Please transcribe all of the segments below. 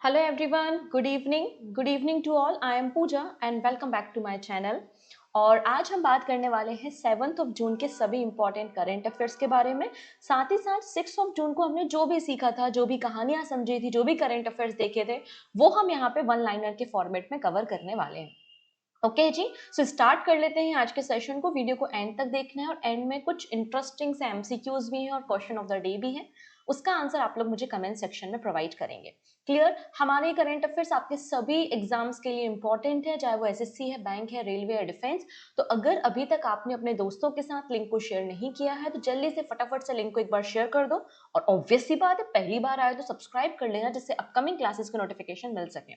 Hello everyone, good evening. Good evening to all. I am Pooja and welcome back to my channel. और आज हम बात करने वाले हैं 7th ऑफ जून के सभी इंपॉर्टेंट करंट अफेयर्स के बारे में। साथ ही साथ 6th ऑफ जून को हमने जो भी सीखा था, जो भी कहानियां समझी थी, जो भी करंट अफेयर्स देखे थे, वो हम यहाँ पे वन लाइनर के फॉर्मेट में कवर करने वाले हैं। ओके जी, सो स्टार्ट कर लेते हैं आज के सेशन को। वीडियो को एंड तक देखना है और एंड में कुछ इंटरेस्टिंग से एमसीक्यूज भी हैं और क्वेश्चन ऑफ द डे भी है। उसका आंसर आप लोग मुझे कमेंट सेक्शन में प्रोवाइड करेंगे। क्लियर? हमारे करंट अफेयर्स आपके सभी एग्जाम्स के लिए इंपॉर्टेंट है, चाहे वो एसएससी है, बैंक है, रेलवे है, डिफेंस। तो अगर अभी तक आपने अपने दोस्तों के साथ लिंक को शेयर नहीं किया है तो जल्दी से फटाफट से लिंक को एक बार शेयर कर दो। और ऑब्वियस सी बात है, पहली बार आए तो सब्सक्राइब कर लेना, जिससे अपकमिंग क्लासेस के नोटिफिकेशन मिल सके।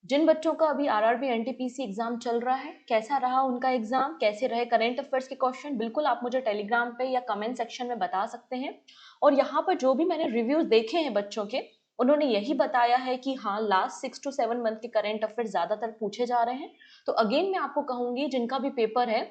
जिन बच्चों का अभी आरआरबी एनटीपीसी एग्जाम चल रहा है, कैसा रहा उनका एग्जाम, कैसे रहे करंट अफेयर्स के क्वेश्चन, बिल्कुल आप मुझे टेलीग्राम पे या कमेंट सेक्शन में बता सकते हैं। और यहाँ पर जो भी मैंने रिव्यूज देखे हैं बच्चों के, उन्होंने यही बताया है कि हाँ, लास्ट 6 to 7 मंथ के करंट अफेयर्स ज्यादातर पूछे जा रहे हैं। तो अगेन मैं आपको कहूंगी, जिनका भी पेपर है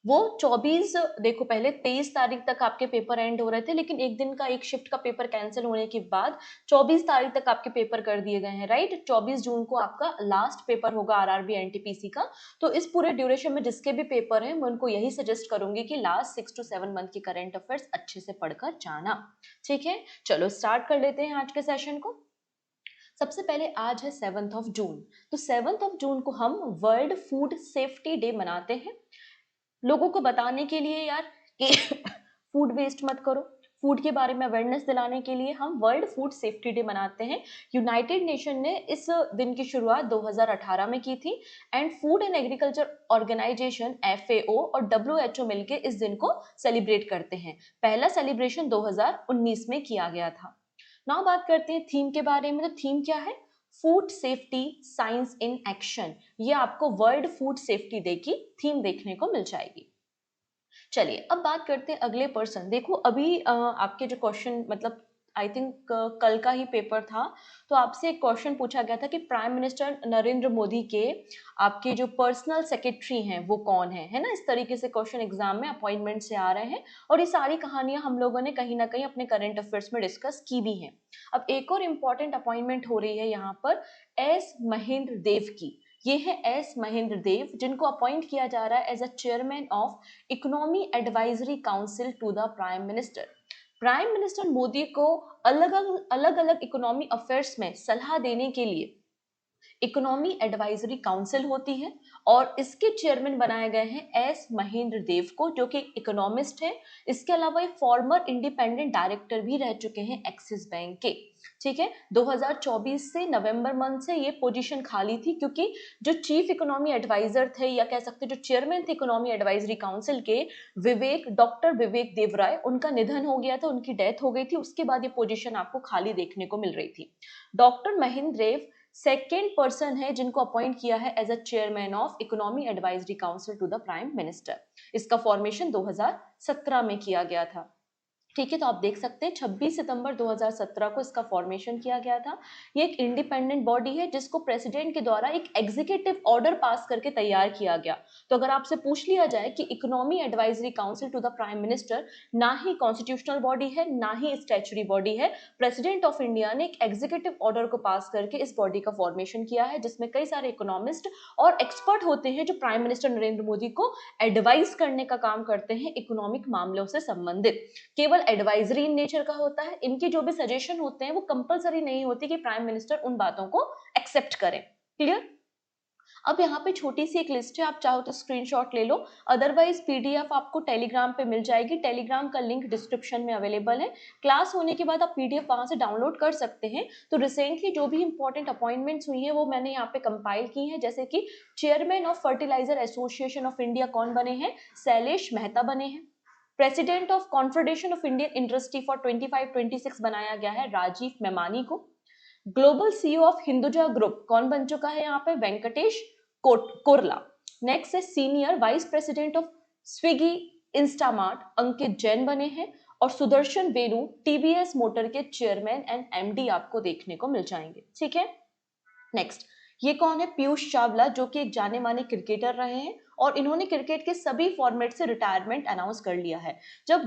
वो 24, देखो पहले 23 तारीख तक आपके पेपर एंड हो रहे थे, लेकिन एक दिन का एक शिफ्ट का पेपर कैंसिल होने के बाद 24 तारीख तक आपके पेपर कर दिए गए हैं, राइट। 24 जून को आपका लास्ट पेपर होगा आरआरबी एनटीपीसी का। तो इस पूरे ड्यूरेशन में जिसके भी पेपर है, मैं उनको यही सजेस्ट करूंगी कि लास्ट 6 to 7 मंथ की करंट अफेयर्स अच्छे से पढ़कर जाना। ठीक है, चलो स्टार्ट कर लेते हैं आज के सेशन को। सबसे पहले आज है 7th ऑफ जून। तो 7th ऑफ जून को हम वर्ल्ड फूड सेफ्टी डे मनाते हैं, लोगों को बताने के लिए यार कि फूड वेस्ट मत करो। फूड के बारे में अवेयरनेस दिलाने के लिए हम वर्ल्ड फूड सेफ्टी डे मनाते हैं। यूनाइटेड नेशन ने इस दिन की शुरुआत 2018 में की थी and food and agriculture organization FAO और WHO मिलकर इस दिन को सेलिब्रेट करते हैं। पहला सेलिब्रेशन 2019 में किया गया था। नाउ बात करते हैं थीम के बारे में। तो थीम क्या है? Food safety science in action. ये आपको वर्ल्ड फूड सेफ्टी डे की थीम देखने को मिल जाएगी। चलिए अब बात करते हैं अगले पर्सन। देखो अभी आपके जो क्वेश्चन, मतलब आई थिंक कल का ही पेपर था, तो आपसे एक क्वेश्चन पूछा गया था कि प्राइम मिनिस्टर नरेंद्र मोदी के आपके जो पर्सनल सेक्रेटरी हैं वो कौन है ना। इस तरीके से क्वेश्चन एग्जाम में अपॉइंटमेंट से आ रहे हैं और ये सारी कहानियां हम लोगों ने कहीं ना कहीं अपने करंट अफेयर्स में डिस्कस की भी हैं। अब एक और इम्पॉर्टेंट अपॉइंटमेंट हो रही है यहाँ पर एस महेंद्र देव की। ये है एस महेंद्र देव, जिनको अपॉइंट किया जा रहा है as a chairman of economy advisory council to the prime minister. Prime minister Modi को अलग अलग इकोनॉमी अफेयर्स में सलाह देने के लिए इकोनॉमी एडवाइजरी काउंसिल होती है और इसके चेयरमैन बनाए गए हैं एस महेंद्र देव को, जो कि इकोनॉमिस्ट है। इसके अलावा ये फॉर्मर इंडिपेंडेंट डायरेक्टर भी रह चुके हैं एक्सिस बैंक के। ठीक है, 2024 से नवंबर मंथ से ये पोजीशन खाली थी, क्योंकि जो चीफ इकोनॉमी एडवाइजर थे, या कह सकते जो चेयरमैन थे इकोनॉमी एडवाइजरी काउंसिल के, डॉक्टर विवेक देवराय, उनका निधन हो गया था, उनकी डेथ हो गई थी। उसके बाद ये पोजीशन आपको खाली देखने को मिल रही थी। Doctor Mahendra Dev second person है जिनको अपॉइंट किया है as a chairman of economy advisory council to the prime minister. इसका फॉर्मेशन 2017 में किया गया था। ठीक है, तो आप देख सकते हैं 26 सितंबर 2017 को इसका फॉर्मेशन किया गया था। ये एक इंडिपेंडेंट बॉडी है जिसको प्रेसिडेंट के द्वारा एक एग्जीक्यूटिव ऑर्डर पास करके तैयार किया गया। तो अगर आपसे पूछ लिया जाए कि economy advisory council to the prime minister ना ही कॉन्स्टिट्यूशनल बॉडी है, ना ही स्टैच्यूटरी बॉडी है, प्रेसिडेंट ऑफ इंडिया ने एक एग्जीक्यूटिव ऑर्डर को पास करके इस बॉडी का फॉर्मेशन किया है, जिसमें कई सारे इकोनॉमिस्ट और एक्सपर्ट होते हैं जो प्राइम मिनिस्टर नरेंद्र मोदी को एडवाइस करने का काम करते हैं इकोनॉमिक मामलों से संबंधित। केवल एडवाइजरी इन नेचर का होता है। इनके जो भी सजेशन होते हैं वो कंपलसरी नहीं होती कि प्राइम मिनिस्टर उन बातों को एक्सेप्ट करें। क्लियर? अब यहाँ पे छोटी सी एक लिस्ट है, आप चाहो तो स्क्रीनशॉट ले लो, अदरवाइज पीडीएफ आपको टेलीग्राम पे मिल जाएगी। टेलीग्राम का लिंक डिस्क्रिप्शन में अवेलेबल है। क्लास होने के बाद आप पीडीएफ वहां से डाउनलोड कर सकते हैं। तो रिसेंटली जो भी इंपॉर्टेंट अपॉइंटमेंट्स हुई है वो मैंने यहाँ पे कंपाइल की है। जैसे कि chairman of fertiliser association of India कौन बने हैं? शैलेश मेहता बने हैं। President of confederation of Indian industry for 25-26 बनाया गया है राजीव मेमानी को। Global CEO of Hinduja group कौन बन चुका है यहाँ पे? वेंकटेश कोरला। नेक्स्ट है senior vice president of Swiggy Instamart Ankit Jain बने हैं। और सुदर्शन वेणु टीवीएस मोटर के चेयरमैन एंड एमडी आपको देखने को मिल जाएंगे। ठीक है, नेक्स्ट ये कौन है? पीयूष चावला, जो कि एक जाने माने क्रिकेटर रहे हैं और इन्होंने क्रिकेट के सभी फॉर्मेट से रिटायरमेंट अनाउंस कर लिया है। जब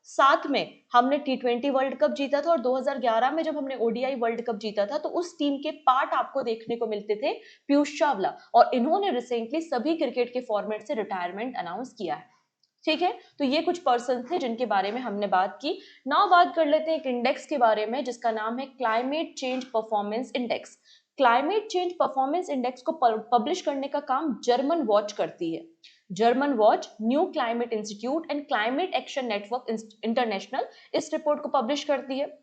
साथ में हमने T20 वर्ल्ड कप जीता था और 2011 में जब हमने ओडीआई वर्ल्ड कप जीता था तो उस टीम के पार्ट आपको देखने को मिलते थे पीयूष चावला, और इन्होंने रिसेंटली सभी क्रिकेट के फॉर्मेट से रिटायरमेंट अनाउंस किया है। ठीक है, तो ये कुछ पर्सन थे जिनके बारे में हमने बात की। नाउ बात कर लेते हैं एक इंडेक्स के बारे में जिसका नाम है climate change performance index. Climate change performance index को पब्लिश करने का काम जर्मन वॉच करती है। German watch, new climate institute and climate action network international इस रिपोर्ट को पब्लिश करती है।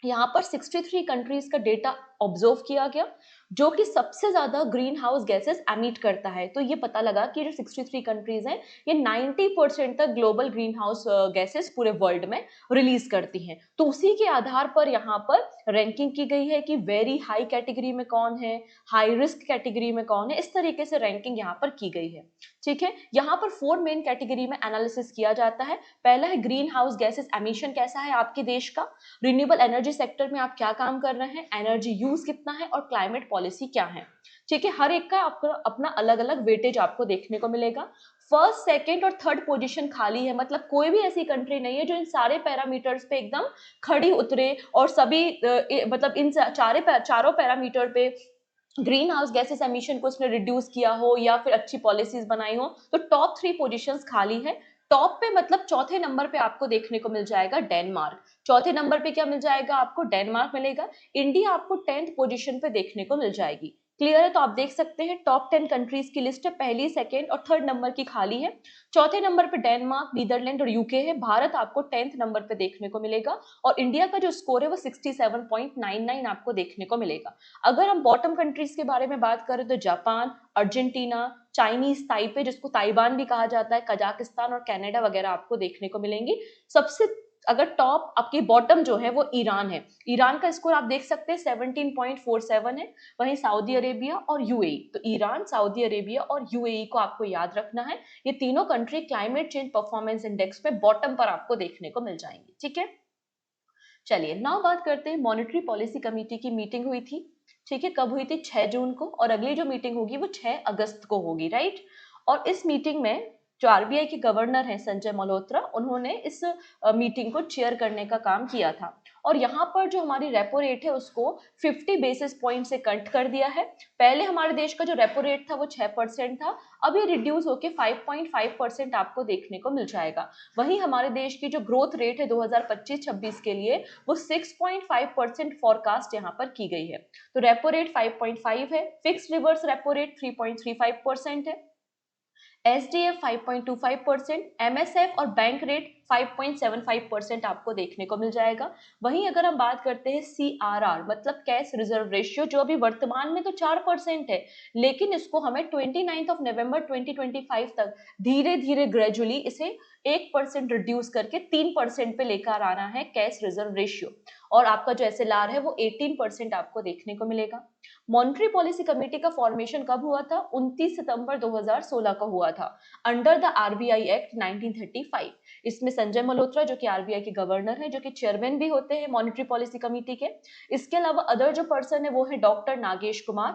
यहाँ पर 63 कंट्रीज का डेटा ऑब्जर्व किया गया जो कि सबसे ज्यादा ग्रीन हाउस गैसेस एमिट करता है। तो ये पता लगा कि जो 63 कंट्रीज हैं ये 90% तक ग्लोबल ग्रीन हाउस गैसेस पूरे वर्ल्ड में रिलीज करती हैं। तो उसी के आधार पर यहाँ पर रैंकिंग की गई है कि वेरी हाई कैटेगरी में कौन है, हाई रिस्क कैटेगरी में कौन है, इस तरीके से रैंकिंग यहाँ पर की गई है। ठीक है, यहाँ पर 4 मेन कैटेगरी में एनालिसिस किया जाता है। पहला है ग्रीन हाउस गैसेस एमिशन कैसा है आपके देश का, रिन्यूएबल एनर्जी सेक्टर में आप क्या काम कर रहे हैं, एनर्जी यूज कितना है और क्लाइमेट पॉलिसी क्या है। ठीक है, हर एक का आपको अपना अलग अलग वेटेज आपको देखने को मिलेगा। फर्स्ट, सेकंड और थर्ड पोजीशन खाली है, मतलब कोई भी ऐसी कंट्री नहीं है जो इन सारे पैरामीटर्स पे एकदम खड़ी उतरे और सभी मतलब इन चारों पैरामीटर पे ग्रीन हाउस गैसेस एमिशन को उसने रिड्यूस किया हो या फिर अच्छी पॉलिसीज बनाई हो। तो टॉप 3 पोजीशंस खाली है। टॉप पे मतलब चौथे नंबर पे आपको देखने को मिल जाएगा डेनमार्क। चौथे नंबर पे क्या मिल जाएगा आपको, डेनमार्क मिलेगा। इंडिया आपको 10th पोजीशन पे देखने को मिल जाएगी। क्लियर है, तो आप देख सकते हैं टॉप 10 कंट्रीज की लिस्ट है, पहली, सेकेंड और थर्ड नंबर की खाली है। चौथे नंबर पे डेनमार्क, नीदरलैंड और यूके है। भारत आपको 10th नंबर पे देखने को मिलेगा और इंडिया का जो स्कोर है वो 67.99 आपको देखने को मिलेगा। अगर हम बॉटम कंट्रीज के बारे में बात करें तो जापान, अर्जेंटीना, चाइनीज ताइपे जिसको ताइवान भी कहा जाता है, कजाकिस्तान और कनाडा वगैरह आपको देखने को मिलेंगी। सबसे अगर टॉप आपकी बॉटम जो है वो ईरान है। ईरान का स्कोर आप देख सकते हैं 17.47 है। वहीं सऊदी अरेबिया और यूएई, तो ईरान, सऊदी अरेबिया और यूएई को आपको याद रखना है। ये तीनों country climate change performance index पे बॉटम पर आपको देखने को मिल जाएंगी। ठीक है, चलिए नाउ बात करते हैं मॉनेटरी पॉलिसी कमेटी की मीटिंग हुई थी। ठीक है, कब हुई थी, 6 जून को, और अगली जो मीटिंग होगी वो 6 अगस्त को होगी, राइट। और इस मीटिंग में जो आरबीआई के गवर्नर हैं संजय मल्होत्रा, उन्होंने इस मीटिंग को चेयर करने का काम किया था। और यहाँ पर जो हमारी रेपो रेट है उसको 50 बेसिस पॉइंट से कट कर दिया है। पहले हमारे देश का जो रेपो रेट था वो 6% था, अब ये रिड्यूस होकर 5.5% आपको देखने को मिल जाएगा। वहीं हमारे देश की जो ग्रोथ रेट है 2025-26 के लिए वो 6.5% फॉरकास्ट यहाँ पर की गई है। तो रेपो रेट 5.5 है, फिक्स रिवर्स रेपो रेट 3.35% है, एसडीएफ 5.25%, एमएसएफ और बैंक रेट 5.75% आपको देखने को मिल जाएगा। वहीं अगर हम बात करते हैं सीआरआर मतलब कैश रिजर्व रेशियो, जो अभी वर्तमान में तो 4% है, लेकिन इसको हमें 29 नवंबर 2025 तक धीरे धीरे ग्रेजुअली इसे 1% रिड्यूस करके 3% पे लेकर आना है कैश रिजर्व रेशियो। और आपका जो एसएलआर है वो 18% आपको देखने को मिलेगा। मॉनेटरी पॉलिसी कमेटी का फॉर्मेशन कब हुआ था, 29 सितंबर 2016 को हुआ था, अंडर द आरबीआई एक्ट 1935। इसमें संजय मल्होत्रा जो कि आरबीआई के गवर्नर है, जो कि चेयरमैन भी होते हैं मॉनेटरी पॉलिसी कमेटी के। इसके अलावा अदर जो पर्सन है वो है doctor Nagesh Kumar,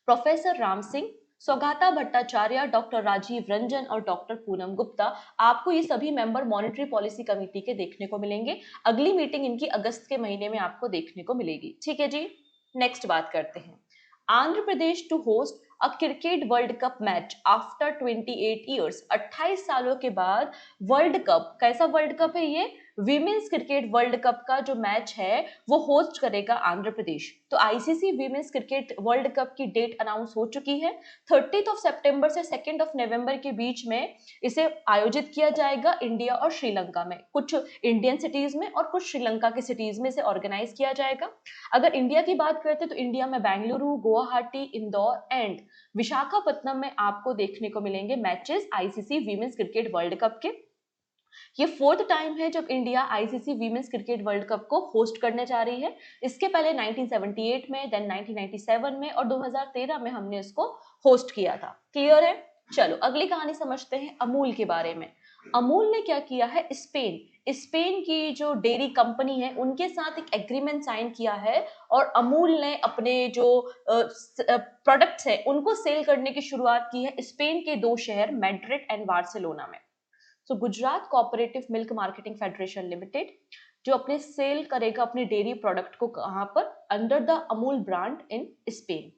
professor Ram Singh, सौगाता Bhattacharya, doctor Rajiv Ranjan और डॉक्टर पूनम गुप्ता। आपको ये सभी मेंबर मॉनेटरी पॉलिसी कमेटी के देखने को मिलेंगे। अगली मीटिंग इनकी अगस्त के महीने में आपको देखने को मिलेगी। ठीक है जी, नेक्स्ट बात करते हैं। Andhra Pradesh to host a cricket world cup match after 28 years. 28 सालों के बाद वर्ल्ड कप, कैसा वर्ल्ड कप है ये, विमेंस क्रिकेट वर्ल्ड कप का जो मैच है वो होस्ट करेगा आंध्र प्रदेश। तो ICC women's cricket world cup की डेट अनाउंस हो चुकी है। 30 सितंबर से 2 नवंबर के बीच में इसे आयोजित किया जाएगा इंडिया और श्रीलंका में। कुछ इंडियन सिटीज में और कुछ श्रीलंका के सिटीज में इसे ऑर्गेनाइज किया जाएगा। अगर इंडिया की बात करते तो इंडिया में बेंगलुरु, गुवाहाटी, इंदौर एंड विशाखापत्तनम में आपको देखने को मिलेंगे matches ICC women's cricket world cup के। ये 4th टाइम है जब India ICC women's cricket world cup को होस्ट करने जा रही है। इसके पहले 1978 में, देन 1997 में और 2013 में हमने इसको होस्ट किया था। क्लियर है, चलो अगली कहानी समझते हैं अमूल के बारे में। अमूल ने क्या किया है, स्पेन की जो डेयरी कंपनी है उनके साथ एक एग्रीमेंट साइन किया है और अमूल ने अपने जो प्रोडक्ट्स हैं उनको सेल करने की शुरुआत की है स्पेन के 2 शहर मैड्रिड एंड बार्सिलोना में। So Gujarat cooperative milk marketing federation limited जो अपने सेल करेगा अपने डेयरी प्रोडक्ट को कहाँ पर, under the Amul brand in Spain.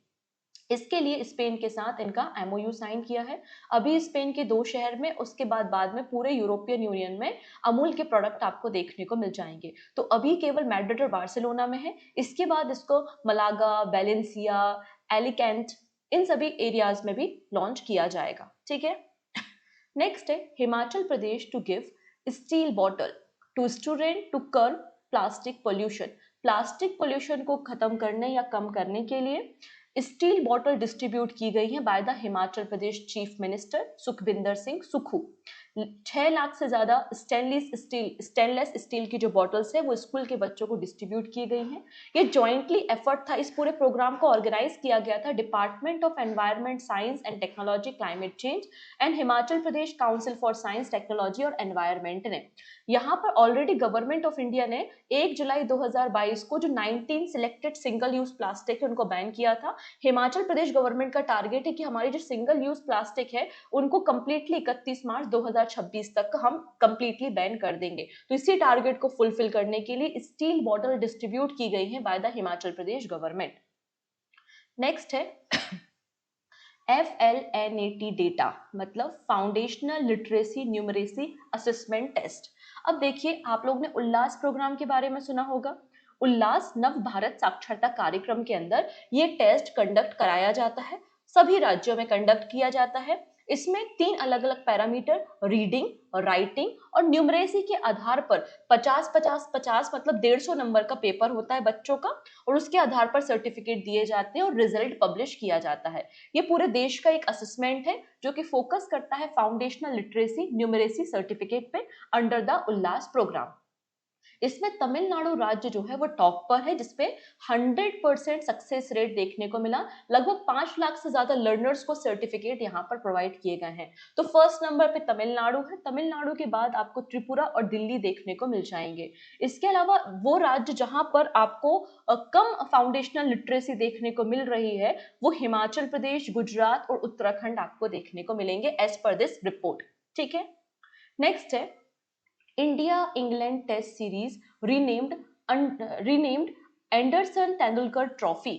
इसके लिए स्पेन के साथ इनका एमओयू साइन किया है। अभी स्पेन के 2 शहर में, उसके बाद में पूरे यूरोपियन यूनियन में अमूल के प्रोडक्ट आपको देखने को मिल जाएंगे। तो अभी केवल मैड्रिड और बार्सिलोना में है, इसके बाद इसको मलागा, वेलेंसिया, एलिकेंट, इन सभी एरियाज में भी लॉन्च किया जाएगा। ठीक है। नेक्स्ट है Himachal Pradesh to give steel bottle to student to curb plastic pollution. Plastic pollution को खत्म करने या कम करने के लिए स्टील बॉटल डिस्ट्रीब्यूट की गई है by the Himachal Pradesh chief minister Sukhvinder Singh Sukhu. 6 lakh से ज्यादा स्टेनलेस स्टील की जो बॉटल्स है वो स्कूल के बच्चों को डिस्ट्रीब्यूट की गई हैं। ये जॉइंटली एफर्ट था, इस पूरे प्रोग्राम को ऑर्गेनाइज किया गया था department of environment science and technology climate change and Himachal Pradesh council for science technology और एनवायरमेंट ने। यहाँ पर ऑलरेडी गवर्नमेंट ऑफ इंडिया ने 1 जुलाई 2022 को जो 19 सिलेक्टेड सिंगल यूज प्लास्टिक है उनको बैन किया था। हिमाचल प्रदेश गवर्नमेंट का टारगेट है कि हमारी जो सिंगल यूज प्लास्टिक है उनको कंप्लीटली 31 मार्च 2026 तक हम कंप्लीटली बैन कर देंगे। तो इसी टारगेट को फुलफिल करने के लिए स्टील बॉटल डिस्ट्रीब्यूट की गई है by the Himachal Pradesh government. Next है FLNAT डेटा, मतलब foundational literacy numeracy assessment test. अब देखिए, आप लोग ने उल्लास प्रोग्राम के बारे में सुना होगा। उल्लास नव भारत साक्षरता कार्यक्रम के अंदर ये टेस्ट कंडक्ट कराया जाता है, सभी राज्यों में कंडक्ट किया जाता है। इसमें 3 अलग अलग पैरामीटर, रीडिंग, राइटिंग और न्यूमरेसी के आधार पर 50-50-50 मतलब 150 नंबर का पेपर होता है बच्चों का, और उसके आधार पर सर्टिफिकेट दिए जाते हैं और रिजल्ट पब्लिश किया जाता है। ये पूरे देश का एक असेसमेंट है जो कि फोकस करता है फाउंडेशनल लिटरेसी न्यूमरेसी सर्टिफिकेट पे अंडर द उल्लास प्रोग्राम। इसमें तमिलनाडु राज्य जो है वो टॉप पर है, जिसपे 100% सक्सेस रेट देखने को मिला। लगभग 5 लाख से ज्यादा लर्नर्स को सर्टिफिकेट यहाँ पर प्रोवाइड किए गए हैं। तो फर्स्ट नंबर पे तमिलनाडु है, तमिलनाडु के बाद आपको त्रिपुरा और दिल्ली देखने को मिल जाएंगे। इसके अलावा वो राज्य जहां पर आपको कम फाउंडेशनल लिटरेसी देखने को मिल रही है वो हिमाचल प्रदेश, गुजरात और उत्तराखंड आपको देखने को मिलेंगे एज पर दिस रिपोर्ट। ठीक है। नेक्स्ट है India England test series renamed Anderson Tendulkar trophy.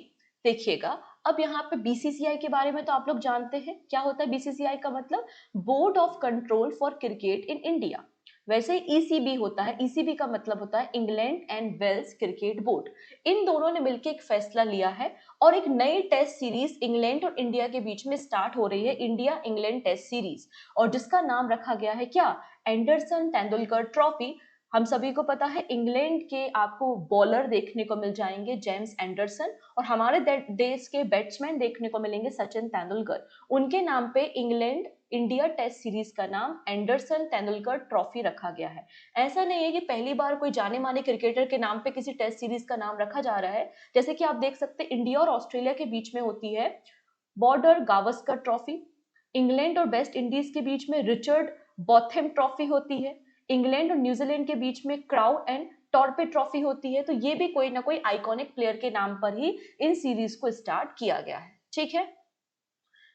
देखिएगा, अब यहाँ पे बीसीसीआई के बारे में तो आप लोग जानते हैं, क्या होता है बीसीसीआई का मतलब, board of control for cricket in India. वैसे ईसीबी होता है, ईसीबी का मतलब होता है England and Wales cricket board. इन दोनों ने मिलकर एक फैसला लिया है और एक नई टेस्ट सीरीज इंग्लैंड और इंडिया के बीच में स्टार्ट हो रही है, इंडिया इंग्लैंड टेस्ट सीरीज, और जिसका नाम रखा गया है क्या, एंडरसन तेंदुलकर ट्रॉफी। हम सभी को पता है इंग्लैंड के आपको बॉलर देखने को मिल जाएंगे जेम्स एंडरसन, और हमारे देश के बैट्समैन देखने को मिलेंगे सचिन तेंदुलकर। उनके नाम पे इंग्लैंड इंडिया टेस्ट सीरीज का नाम एंडरसन तेंदुलकर ट्रॉफी रखा गया है। ऐसा नहीं है कि पहली बार कोई जाने माने क्रिकेटर के नाम पे किसी टेस्ट सीरीज का नाम रखा जा रहा है। जैसे कि आप देख सकते हैं इंडिया और ऑस्ट्रेलिया के बीच में होती है बॉर्डर गावस्कर ट्रॉफी, इंग्लैंड और वेस्ट इंडीज के बीच में रिचर्ड बॉथम ट्रॉफी होती है, इंग्लैंड और न्यूजीलैंड के बीच में क्राउ एंड टॉर्पे ट्रॉफी होती है। तो ये भी कोई ना कोई आइकॉनिक प्लेयर के नाम पर ही इन सीरीज को स्टार्ट किया गया है। ठीक है।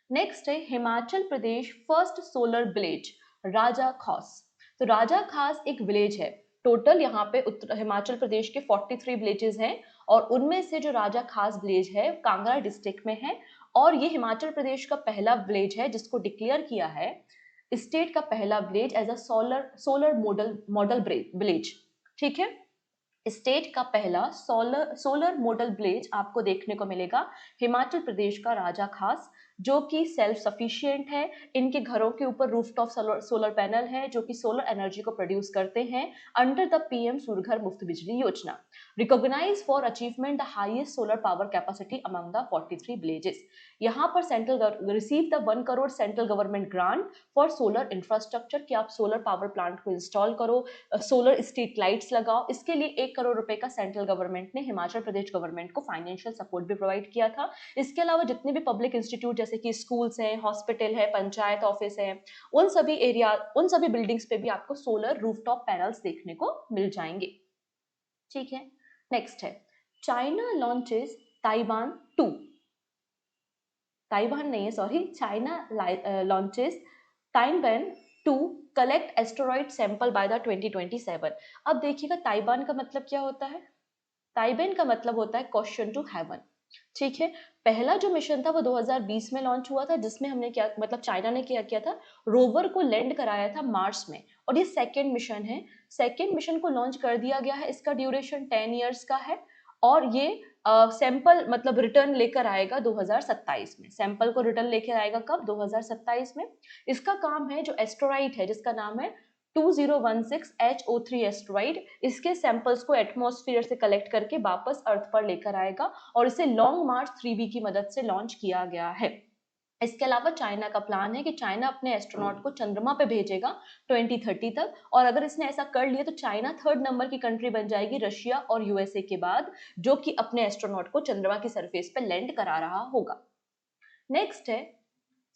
नेक्स्ट है हिमाचल प्रदेश फर्स्ट सोलर विलेज राजा खास। तो राजा खास एक विलेज है, टोटल यहाँ पे हिमाचल प्रदेश के 43 विलेजेस हैं, और उनमें से जो राजा खास विलेज है कांगड़ा डिस्ट्रिक्ट में है, और ये हिमाचल प्रदेश का पहला विलेज है जिसको डिक्लेयर किया है स्टेट का पहला village as a solar model village. ठीक है। स्टेट का पहला सोलर मॉडल विलेज आपको देखने को मिलेगा हिमाचल प्रदेश का राजा खास, जो कि सेल्फ सफिशिएंट है। इनके घरों के ऊपर रूफटॉप सोलर पैनल है जो कि सोलर एनर्जी को प्रोड्यूस करते हैं अंडर द पीएम सूर्यघर मुफ्त बिजली योजना। Recognise for achievement the highest solar power capacity among the 43 villages. यहाँ पर central receive the 1 crore central government grant for solar infrastructure, कि आप सोलर पावर प्लांट को इंस्टॉल करो, सोलर स्ट्रीट लाइट्स लगाओ। इसके लिए 1 करोड़ रुपए का सेंट्रल गवर्नमेंट ने हिमाचल प्रदेश गवर्नमेंट को फाइनेंशियल सपोर्ट भी प्रोवाइड किया था। इसके अलावा जितने भी पब्लिक इंस्टीट्यूट जैसे कि स्कूल्स हैं, हॉस्पिटल है, पंचायत ऑफिस है, उन सभी बिल्डिंग्स पे भी आपको सोलर रूफटॉप पैनल्स देखने को मिल जाएंगे। ठीक है। नेक्स्ट है चाइना लॉन्चेस ताइवान 2, ताइवान नहीं है sorry, China launches Taiwan 2 collect asteroid sample by the 2027। अब देखिएगा ताइवान का मतलब क्या होता है, ताइबेन का मतलब होता है क्वेश्चन टू हेवन। ठीक है, पहला जो मिशन था वो 2020 में लॉन्च हुआ था, जिसमें हमने क्या मतलब चाइना ने क्या किया था, रोवर को लैंड कराया था मार्स में, और ये सेकेंड मिशन है। सेकेंड मिशन को लॉन्च कर दिया गया है, इसका ड्यूरेशन 10 ईयर्स का है, और ये सैंपल मतलब रिटर्न लेकर आएगा 2027 में। सैंपल को रिटर्न लेकर आएगा कब, 2027 में। इसका काम है जो एस्टेरॉइड है जिसका नाम है 2016 HO3 एस्टेरॉइड, इसके सैंपल्स को एटमॉस्फेयर से कलेक्ट करके वापस अर्थ पर लेकर आएगा, और इसे लॉन्ग मार्च 3B की मदद से लॉन्च किया गया है। इसके अलावा चाइना का प्लान है कि चाइना अपने एस्ट्रोनॉट को चंद्रमा पे भेजेगा 2030 तक, और अगर इसने ऐसा कर लिया तो चाइना 3rd नंबर की कंट्री बन जाएगी रशिया और यूएसए के बाद, जो कि अपने एस्ट्रोनॉट को चंद्रमा की सरफेस पे लैंड करा रहा होगा। नेक्स्ट है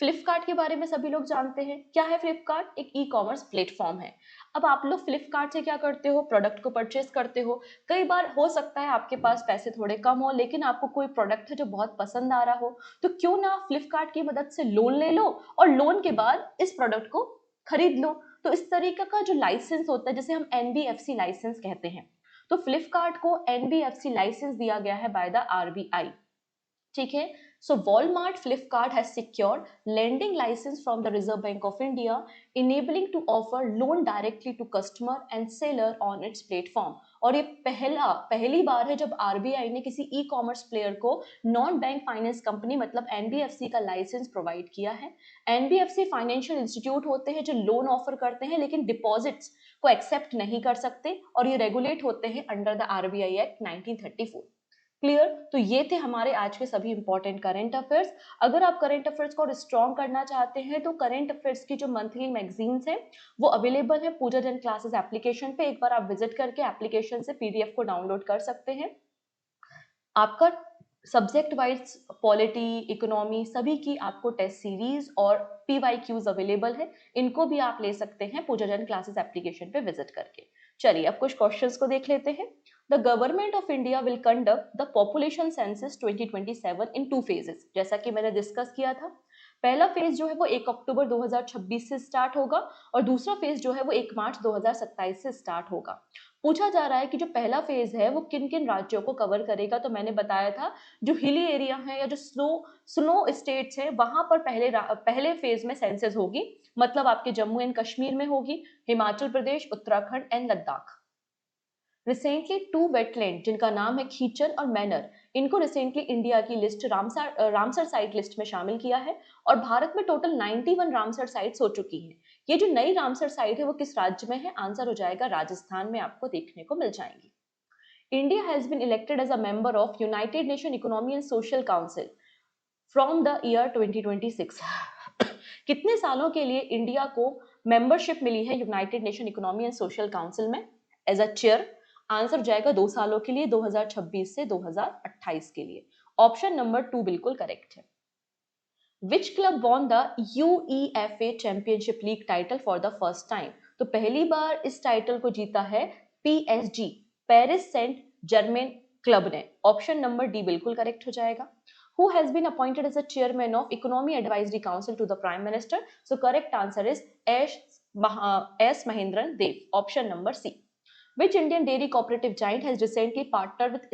फ्लिपकार्ट के बारे में सभी लोग जानते हैं। क्या है फ्लिपकार्ट, एक ई कॉमर्स प्लेटफॉर्म है। अब आप लोग फ्लिपकार्ट से क्या करते हो, प्रोडक्ट को परचेस करते हो। कई बार हो सकता है आपके पास पैसे थोड़े कम हो, लेकिन आपको कोई प्रोडक्ट है जो बहुत पसंद आ रहा हो, तो क्यों ना फ्लिपकार्ट की मदद से लोन ले लो और लोन के बाद इस प्रोडक्ट को खरीद लो। तो इस तरीके का जो लाइसेंस होता है जिसे हम एनबीएफसी लाइसेंस कहते हैं, तो फ्लिपकार्ट को एनबीएफसी लाइसेंस दिया गया है बाय द आरबीआई। ठीक है, so Walmart Flipkart has secured lending license from the Reserve Bank of India, enabling to offer loan directly to customer and seller on its platform। और ये पहली बार है जब आरबीआई ने किसी ई कॉमर्स प्लेयर को नॉन बैंक फाइनेंस कंपनी मतलब NBFC का लाइसेंस प्रोवाइड किया है। एनबीएफसी फाइनेंशियल इंस्टीट्यूट होते हैं जो लोन ऑफर करते हैं लेकिन डिपॉजिट्स को एक्सेप्ट नहीं कर सकते, और ये रेगुलेट होते हैं under the RBI act 1934। Clear, तो ये थे हमारे आज के सभी इंपॉर्टेंट करंट अफेयर्स। अगर आप करंट अफेयर्स को स्ट्रॉन्ग करना चाहते हैं तो करंट अफेयर्स की जो मंथली मैगजीन्स हैं वो अवेलेबल है पूजा जैन क्लासेस एप्लीकेशन पे। एक बार आप विजिट करके एप्लीकेशन से पीडीएफ को डाउनलोड कर सकते हैं। आपका सब्जेक्ट वाइज पॉलिटी, इकोनॉमी सभी की आपको टेस्ट सीरीज और पीवाईक्यूज अवेलेबल है, इनको भी आप ले सकते हैं पूजा जैन क्लासेस एप्लीकेशन पे विजिट करके। चलिए अब कुछ क्वेश्चंस को देख लेते हैं। The government of India will conduct the population census 2027 in 2 phases। जैसा कि मैंने डिस्कस किया था, पहला फेज जो है वो 1 अक्टूबर 2026 से स्टार्ट होगा, और दूसरा फेज जो है वो 1 मार्च 2027 से स्टार्ट होगा। पूछा जा रहा है कि जो पहला फेज है वो किन किन राज्यों को कवर करेगा, तो मैंने बताया था जो हिली एरिया है या जो स्नो स्टेट्स हैं वहां पर पहले फेज में सेंसस होगी, मतलब आपके जम्मू एंड कश्मीर में होगी, Himachal Pradesh, Uttarakhand and Ladakh. Recently 2 wetland जिनका नाम है खीचन और मैनर, इनको रिसेंटली इंडिया की लिस्ट रामसर साइट लिस्ट में शामिल किया है, और भारत में टोटल 91 रामसर साइट्स हो चुकी हैं। ये जो नई रामसर साइट है वो किस राज्य में है, आंसर हो जाएगा राजस्थान में, आपको देखने को मिल जाएंगी। India has been elected as a member of United Nation economy and social council from the year 2026। कितने सालों के लिए इंडिया को मेंबरशिप मिली है United Nation economy and social council में एज अ चेयर, आंसर जाएगा 2 सालों के लिए, 2026 से 2028 के लिए। ऑप्शन नंबर 2 बिल्कुल करेक्ट है। Which club won the UEFA championship league title for the first time, तो पहली बार इस टाइटल को जीता है PSG, Paris Saint Germain club ने। ऑप्शन नंबर डी बिल्कुल करेक्ट हो जाएगा। Who has been appointed as a chairman of Economy Advisory Council to the Prime Minister? So correct answer is S. Mahendran Dev. Option number C. Which Indian dairy cooperative giant has recently partnered with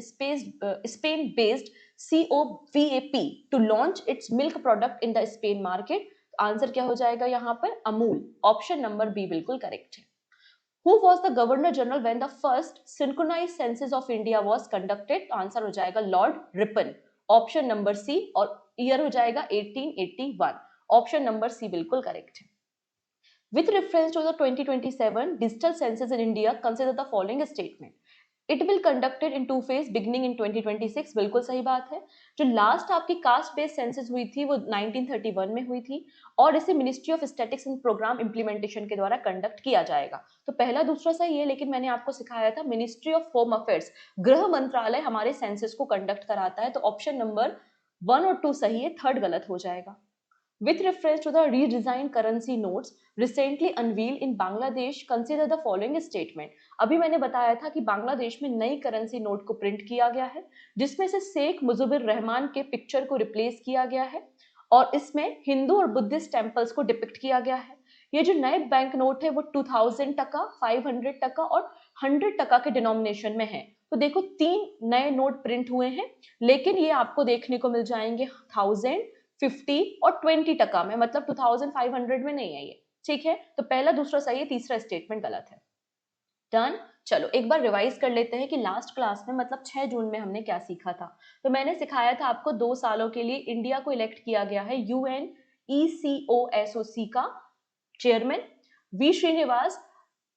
Spain-based COVAP to launch its milk product in the Spain market? Answer क्या हो जाएगा यहाँ पर, Amul. Option number B बिल्कुल correct है। Who was the Governor General when the first synchronized census of India was conducted? Answer हो जाएगा lord Ripon. Option number C, और ईयर हो जाएगा 1881। ऑप्शन नंबर सी बिल्कुल करेक्ट है। With reference to the 2027 digital census in India, consider the following statement. It will conducted in 2 phases beginning in 2026। बिल्कुल सही बात है। जो लास्ट आपकी कास्ट बेस्ड सेंसस हुई थी वो 1931 में हुई थी, और इसे ministry of statistics and programme implementation के द्वारा कंडक्ट किया जाएगा। तो पहला दूसरा सही है, लेकिन मैंने आपको सिखाया था मिनिस्ट्री ऑफ होम अफेयर्स, गृह मंत्रालय हमारे सेंसस को कंडक्ट कराता है, तो ऑप्शन नंबर 1 और 2 सही है, 3rd गलत हो जाएगा। With reference to the redesigned currency notes recently unveiled in Bangladesh, consider the following statement। अभी मैंने बताया था कि बांग्लादेश में नई करेंसी नोट को प्रिंट किया गया है, जिसमें से शेख मुजीबुर रहमान के पिक्चर को रिप्लेस किया गया है, और इसमें हिंदू और बुद्धिस्ट टेम्पल्स को डिपिक्ट किया गया है। ये जो नए बैंक नोट है वो 2000 टका, 500 टका और 100 टका के डिनोमिनेशन में है। तो देखो 3 नए नोट प्रिंट हुए हैं, लेकिन ये आपको देखने को मिल जाएंगे 1000, 50 और 20 टका में, मतलब 2500 में नहीं है ये। ठीक है, तो पहला दूसरा सही है, तीसरा स्टेटमेंट गलत है। डन। चलो एक बार रिवाइज कर लेते हैं कि लास्ट क्लास में मतलब 6 जून में हमने क्या सीखा था। तो मैंने सिखाया था आपको 2 सालों के लिए इंडिया को इलेक्ट किया गया है UNECOSOC का चेयरमैन। वी श्रीनिवास,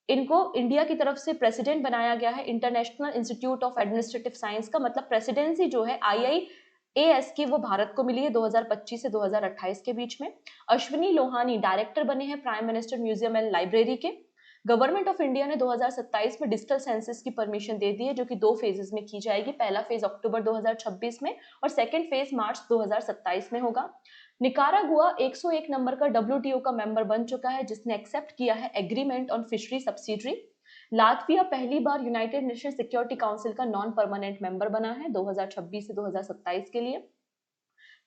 इनको इंडिया की तरफ से प्रेसिडेंट बनाया गया है international institute of administrative science का, मतलब प्रेसिडेंसी जो है IIAS की वो भारत को मिली है 2025 से 2028 के बीच में। अश्विनी लोहानी डायरेक्टर बने हैं prime minister museum and library के। गवर्नमेंट ऑफ इंडिया ने 2027 में डिजिटल सेंसस की परमिशन दे दी है, जो कि 2 फेजेस में की जाएगी। पहला फेज अक्टूबर 2026 में और सेकेंड फेज मार्च 2027 में होगा। निकारागुआ 101 नंबर का WTO का मेंबर बन चुका है, जिसने एक्सेप्ट किया है agreement on fishery subsidiary. Latvia पहली बार यूनाइटेड नेशन सिक्योरिटी काउंसिल का नॉन परमानेंट मेंबर बना है 2026 से 2027 के लिए।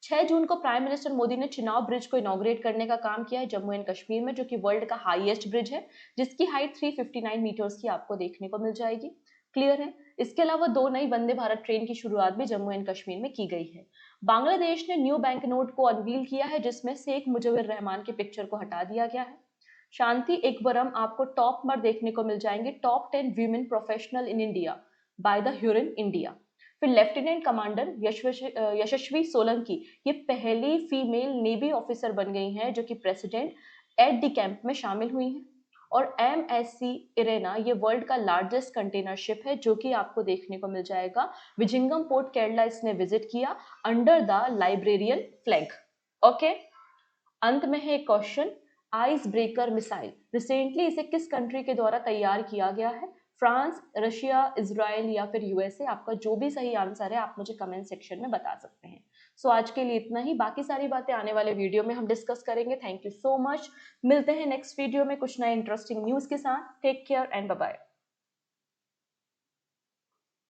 6 जून को प्राइम मिनिस्टर मोदी ने चिनाब ब्रिज को इनॉग्रेट करने का काम किया है जम्मू एंड कश्मीर में, जो कि वर्ल्ड का हाईएस्ट ब्रिज है, जिसकी हाइट 359 मीटर्स की आपको देखने को मिल जाएगी। क्लियर है। इसके अलावा 2 नई वंदे भारत ट्रेन की शुरुआत भी जम्मू एंड कश्मीर में की गई है। बांग्लादेश ने न्यू बैंक नोट को अनवील किया है, जिसमें शेख मुजीबुर रहमान के पिक्चर को हटा दिया गया है। शांति एकबरम आपको टॉप पर देखने को मिल जाएंगे, top 10 women professional in India by the Hurun India. फिर लेफ्टिनेंट कमांडर यशस्वी सोलंकी, ये पहली फीमेल नेवी ऑफिसर बन गई हैं जो कि प्रेसिडेंट एट द कैंप में शामिल हुई हैं। और MSC इरेना, ये वर्ल्ड का लार्जेस्ट कंटेनर शिप है, जो कि आपको देखने को मिल जाएगा विजिंगम पोर्ट केरला, इसने विजिट किया under the librarian flag. Okay, अंत में है एक question, ice breaker missile recently इसे किस कंट्री के द्वारा तैयार किया गया है? फ्रांस, रशिया, इजराइल या फिर USA? आपका जो भी सही आंसर है आप मुझे कमेंट सेक्शन में बता सकते हैं। सो आज के लिए इतना ही, बाकी सारी बातें आने वाले वीडियो में हम डिस्कस करेंगे। Thank you so much. मिलते हैं नेक्स्ट वीडियो में कुछ नए इंटरेस्टिंग न्यूज के साथ। Take care and bye bye.